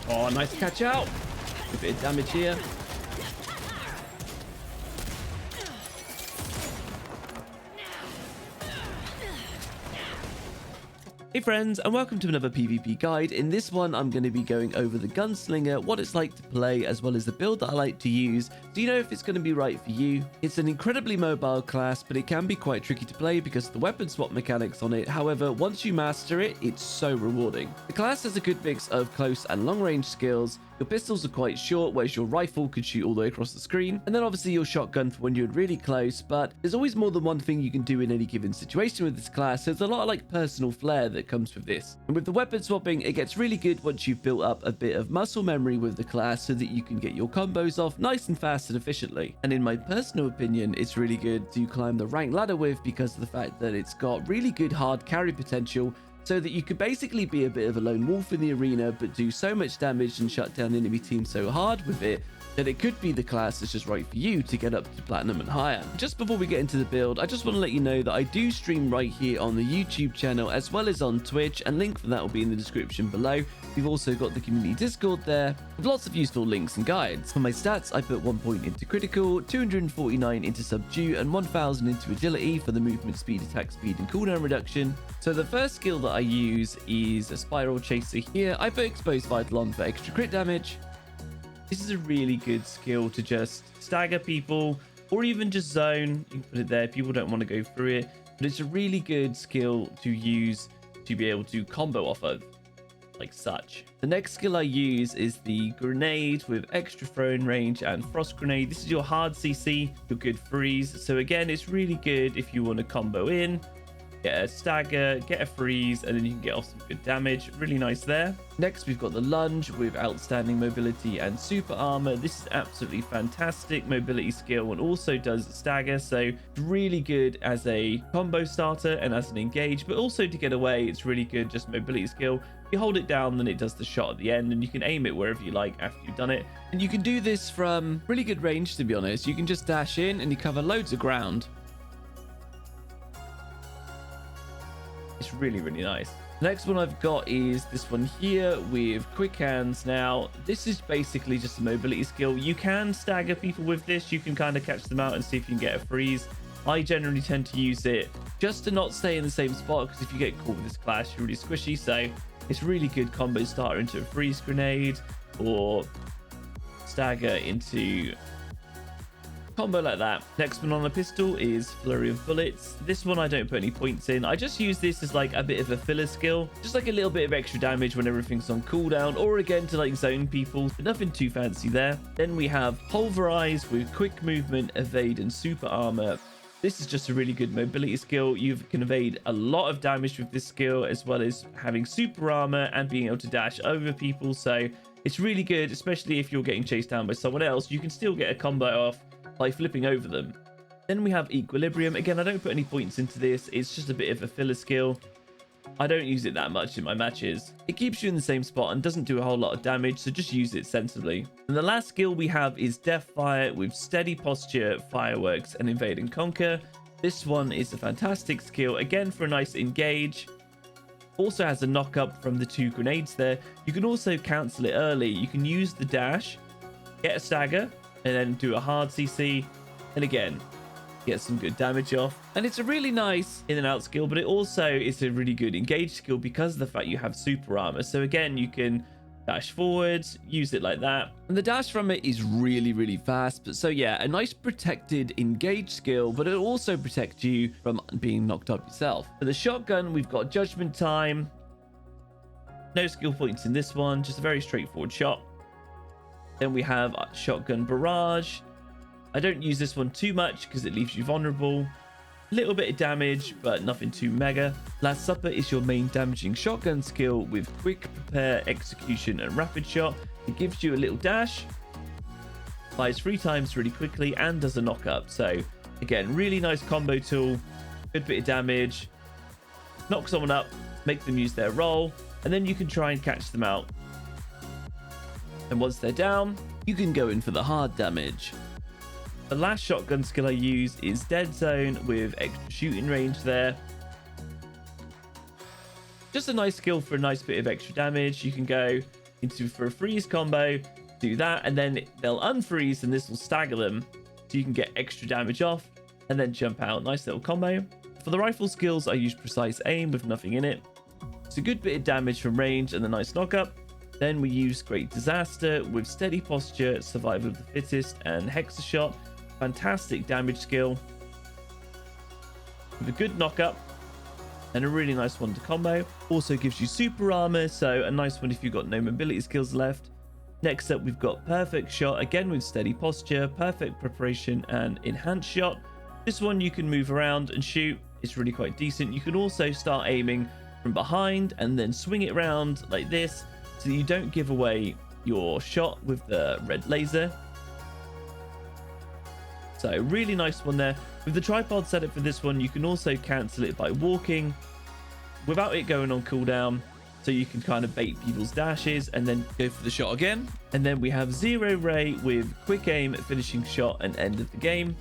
Oh, nice catch out. A bit of damage here. Hey friends, and welcome to another PvP guide. In this one, I'm going to be going over the Gunslinger, what it's like to play, as well as the build that I like to use, so you know if it's going to be right for you. It's an incredibly mobile class, but it can be quite tricky to play because of the weapon swap mechanics on it. However, once you master it, it's so rewarding. The class has a good mix of close and long range skills. Your pistols are quite short, whereas your rifle could shoot all the way across the screen. And then obviously your shotgun for when you're really close, but there's always more than one thing you can do in any given situation with this class. So there's a lot of like personal flair that comes with this. And with the weapon swapping, it gets really good once you've built up a bit of muscle memory with the class so that you can get your combos off nice and fast and efficiently. And in my personal opinion, it's really good to climb the rank ladder with because of the fact that it's got really good hard carry potential, so that you could basically be a bit of a lone wolf in the arena, but do so much damage and shut down enemy teams so hard with it that it could be the class that's just right for you to get up to platinum and higher. Just before we get into the build, I just want to let you know that I do stream right here on the YouTube channel as well as on Twitch, and link for that will be in the description below. We've also got the community Discord there with lots of useful links and guides. For my stats, I put 1 point into critical, 249 into subdue, and 1000 into agility for the movement speed, attack speed, and cooldown reduction. So the first skill that I use is a spiral chaser here. I put exposed vital on for extra crit damage. This is a really good skill to just stagger people or even just zone. You can put it there. People don't want to go through it, but it's a really good skill to use to be able to combo off of, like such. The next skill I use is the grenade with extra throwing range and frost grenade. This is your hard CC, your good freeze. So again, it's really good if you want to combo in, get a stagger, get a freeze, and then you can get off some good damage. Really nice there. Next, we've got the lunge with outstanding mobility and super armor. This is absolutely fantastic mobility skill and also does stagger, so it's really good as a combo starter and as an engage, but also to get away, it's really good just mobility skill. You hold it down, then it does the shot at the end, and you can aim it wherever you like after you've done it. And you can do this from really good range, to be honest. You can just dash in and you cover loads of ground. It's really, really nice. The next one I've got is this one here with quick hands. Now, this is basically just a mobility skill. You can stagger people with this. You can kind of catch them out and see if you can get a freeze. I generally tend to use it just to not stay in the same spot, because if you get caught with this clash, you're really squishy. So it's really good combo starter into a freeze grenade or stagger into combo like that. Next one on a pistol is flurry of bullets. This one I don't put any points in. I just use this as like a bit of a filler skill, just like a little bit of extra damage when everything's on cooldown, or again to like zone people, but nothing too fancy there. Then we have pulverize with quick movement, evade, and super armor. This is just a really good mobility skill. You can evade a lot of damage with this skill, as well as having super armor and being able to dash over people. So it's really good, especially if you're getting chased down by someone else. You can still get a combo off by flipping over them. Then we have equilibrium. Again, I don't put any points into this. It's just a bit of a filler skill. I don't use it that much in my matches. It keeps you in the same spot and doesn't do a whole lot of damage, so just use it sensibly. And the last skill we have is death fire with steady posture, fireworks, and invade and conquer. This one is a fantastic skill, again for a nice engage. Also has a knock up from the 2 grenades there. You can also cancel it early. You can use the dash, get a stagger, and then do a hard CC, and again get some good damage off. And it's a really nice in and out skill, but it also is a really good engage skill because of the fact you have super armor. So again, you can dash forwards, use it like that, and the dash from it is really, really fast. But so yeah, a nice protected engage skill, but it'll also protect you from being knocked up yourself. For the shotgun, we've got judgment time. No skill points in this one, just a very straightforward shot. Then we have shotgun barrage. I don't use this one too much because it leaves you vulnerable. A little bit of damage, but nothing too mega. Last Supper is your main damaging shotgun skill with quick prepare, execution, and rapid shot. It gives you a little dash, fires 3 times really quickly, and does a knock up. So again, really nice combo tool. Good bit of damage. Knock someone up, make them use their roll, and then you can try and catch them out. And once they're down, you can go in for the hard damage. The last shotgun skill I use is Dead Zone with extra shooting range there. Just a nice skill for a nice bit of extra damage. You can go into for a freeze combo, do that, and then they'll unfreeze and this will stagger them so you can get extra damage off and then jump out. Nice little combo. For the rifle skills, I use precise aim with nothing in it. It's a good bit of damage from range and a nice knockup. Then we use Great Disaster with steady posture, survival of the fittest, and Hexa Shot. Fantastic damage skill with a good knockup and a really nice one to combo. Also gives you super armor, so a nice one if you've got no mobility skills left. Next up, we've got Perfect Shot, again with steady posture, perfect preparation, and enhanced shot. This one you can move around and shoot. It's really quite decent. You can also start aiming from behind and then swing it around like this so that you don't give away your shot with the red laser. So really nice one there. With the tripod setup for this one, you can also cancel it by walking without it going on cooldown. So you can kind of bait people's dashes and then go for the shot again. And then we have Zero Ray with quick aim, finishing shot, and end of the game.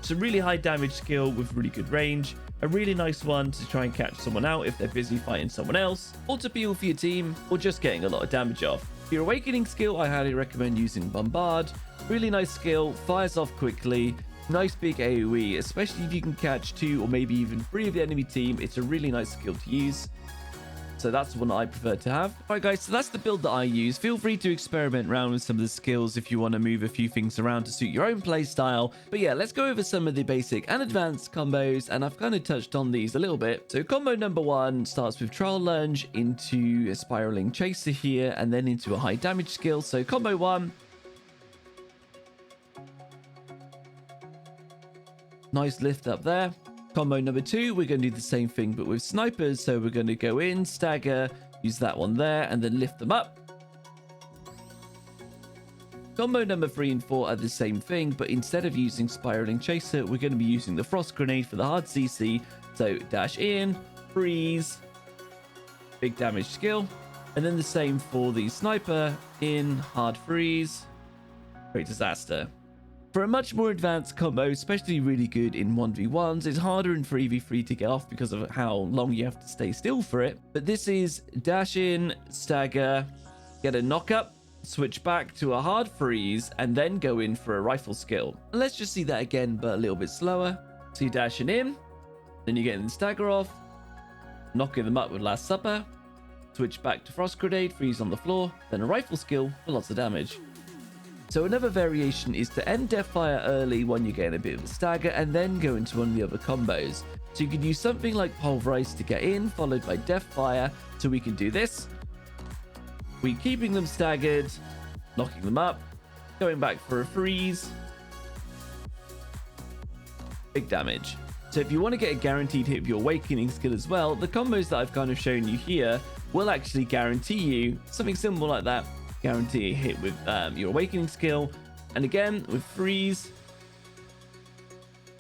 It's a really high damage skill with really good range. A really nice one to try and catch someone out if they're busy fighting someone else, or to peel for your team, or just getting a lot of damage off. For your awakening skill, I highly recommend using Bombard. Really nice skill, fires off quickly, nice big AoE, especially if you can catch 2 or maybe even 3 of the enemy team. It's a really nice skill to use. So that's the one I prefer to have. All right, guys, so that's the build that I use. Feel free to experiment around with some of the skills if you want to move a few things around to suit your own play style. But yeah, let's go over some of the basic and advanced combos, and I've kind of touched on these a little bit. So combo number 1 starts with Trial Lunge into a Spiraling Chaser here, and then into a high damage skill. So combo 1. Nice lift up there. Combo number 2, we're going to do the same thing but with snipers. So we're going to go in, stagger, use that one there, and then lift them up. Combo number 3 and 4 are the same thing, but instead of using Spiraling Chaser, we're going to be using the Frost Grenade for the hard CC. So dash in, freeze, big damage skill, and then the same for the sniper, in, hard freeze, Great Disaster. For a much more advanced combo, especially really good in 1v1s, it's harder in 3v3 to get off because of how long you have to stay still for it. But this is dash in, stagger, get a knock-up, switch back to a hard freeze, and then go in for a rifle skill. And let's just see that again, but a little bit slower. So you're dashing in, then you're getting the stagger off, knocking them up with Last Supper, switch back to Frost Grenade, freeze on the floor, then a rifle skill for lots of damage. So another variation is to end Deathfire early when you're getting a bit of a stagger, and then go into one of the other combos. So you could use something like Pulverize to get in, followed by Deathfire. So we can do this. We're keeping them staggered, knocking them up, going back for a freeze. Big damage. So if you want to get a guaranteed hit with your Awakening skill as well, the combos that I've kind of shown you here will actually guarantee you something simple like that. Guarantee a hit with your Awakening skill, and again with freeze,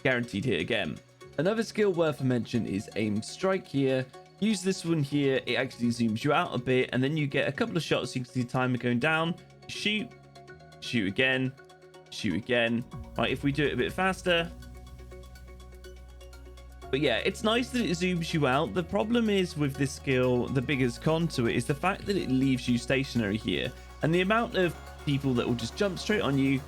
guaranteed hit again. Another skill worth a mention is Aim Strike here. Use this one here, it actually zooms you out a bit, and then you get a couple of shots. You can see the timer going down. Shoot, shoot again, shoot again. Right, if we do it a bit faster. But yeah, it's nice that it zooms you out. The problem is with this skill, the biggest con to it is the fact that it leaves you stationary here. And the amount of people that will just jump straight on you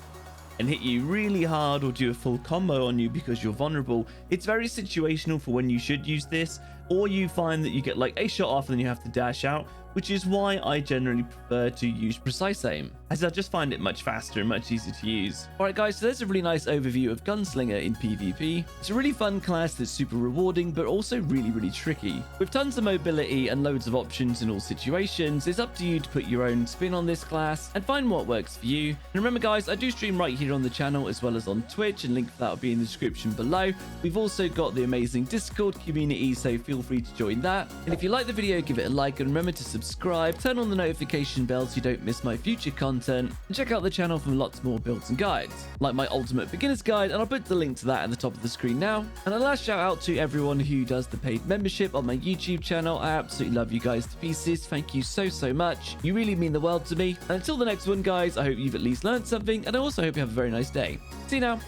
and hit you really hard or do a full combo on you because you're vulnerable. It's very situational for when you should use this, or you find that you get like a shot off and then you have to dash out, which is why I generally prefer to use precise aim, as I just find it much faster and much easier to use. Alright guys, so there's a really nice overview of Gunslinger in PvP. It's a really fun class that's super rewarding, but also really tricky. With tons of mobility and loads of options in all situations, it's up to you to put your own spin on this class and find what works for you. And remember guys, I do stream right here on the channel as well as on Twitch, and link for that will be in the description below. We've also got the amazing Discord community, so feel free to join that. And if you like the video, give it a like, and remember to subscribe, turn on the notification bell so you don't miss my future content, and check out the channel for lots more builds and guides, like my ultimate beginner's guide, and I'll put the link to that at the top of the screen now. And a last shout out to everyone who does the paid membership on my YouTube channel. I absolutely love you guys to pieces. Thank you so much. You really mean the world to me. And until the next one guys, I hope you've at least learned something, and I also hope you have a very nice day. See you now.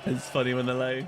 It's funny when they're low.